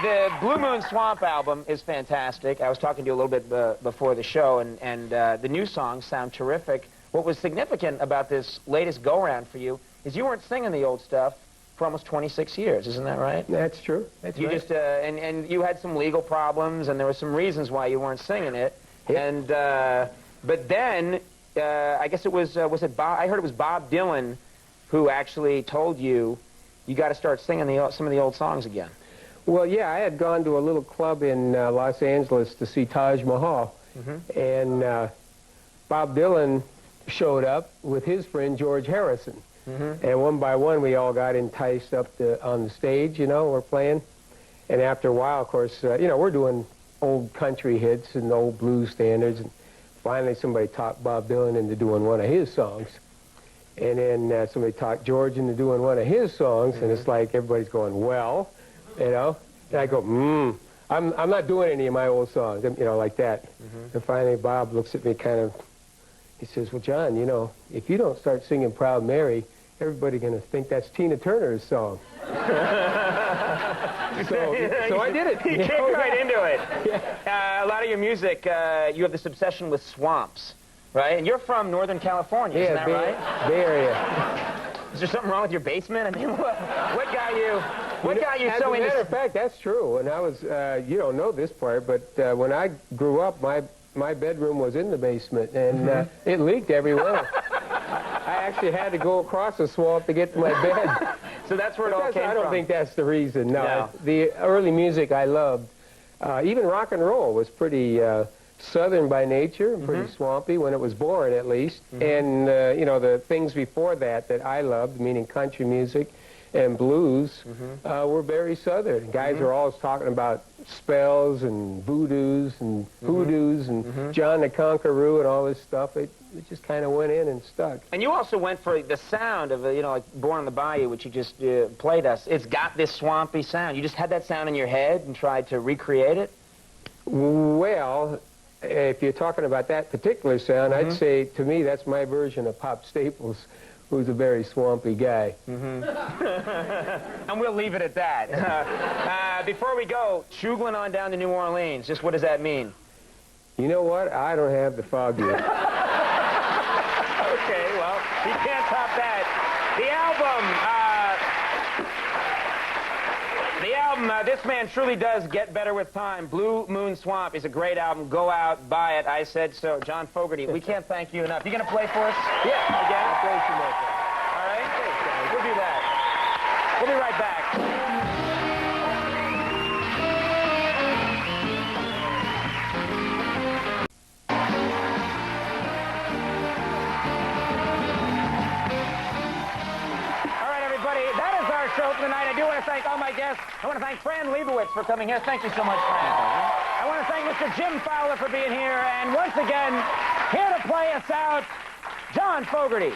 the Blue Moon Swamp album is fantastic. I was talking to you a little bit before the show, and the new songs sound terrific. What was significant about this latest go-round for you is you weren't singing the old stuff for almost 26 years, isn't that right? That's true. That's you right. just and you had some legal problems, and there were some reasons why you weren't singing it. Yep. And but then I guess it was it Bob? I heard it was Bob Dylan who actually told you got to start singing some of the old songs again. Well, yeah, I had gone to a little club in Los Angeles to see Taj Mahal, and Bob Dylan showed up with his friend George Harrison. And one by one, we all got enticed up on the stage, you know, we're playing. And after a while, of course, you know, we're doing old country hits and old blues standards. And finally, somebody talked Bob Dylan into doing one of his songs. And then somebody talked George into doing one of his songs. And it's like everybody's going, well, you know. And I go, I'm not doing any of my old songs, you know, like that. And finally, Bob looks at me kind of, he says, well, John, you know, if you don't start singing Proud Mary, everybody's going to think that's Tina Turner's song. So I did it. You kicked right into it. A lot of your music, you have this obsession with swamps, right? And you're from Northern California, isn't that right? Bay Area. Is there something wrong with your basement? I mean, what got you so into... As a matter of fact, that's true. And I was, you don't know this part, but when I grew up, my bedroom was in the basement, and it leaked everywhere. I actually had to go across the swamp to get to my bed. So that's where it all came from. I don't think that's the reason, no. The early music I loved, even rock and roll was pretty southern by nature, pretty swampy when it was born, at least. And, you know, the things before that I loved, meaning country music and blues, were very southern. Guys were always talking about spells and voodoos and hoodoos and John the Conqueror and all this stuff. It just kind of went in and stuck. And you also went for the sound of, you know, like Born on the Bayou, which you just played us. It's got this swampy sound. You just had that sound in your head and tried to recreate it? Well, if you're talking about that particular sound, I'd say, to me, that's my version of Pop Staples, who's a very swampy guy. And we'll leave it at that. Before we go, chugling on down to New Orleans, just what does that mean? You know what? I don't have the foggiest. Okay, well, you can't top that. The album, This Man Truly Does Get Better With Time. Blue Moon Swamp is a great album. Go out, buy it. I said so. John Fogerty, we can't thank you enough. You going to play for us? Yeah. Again? I'll play some more. All right? We'll do that. We'll be right back. Show for the night. I do want to thank all my guests. I want to thank Fran Lebowitz for coming here. Thank you so much, Fran. I want to thank Mr. Jim Fowler for being here. And once again, here to play us out, John Fogerty.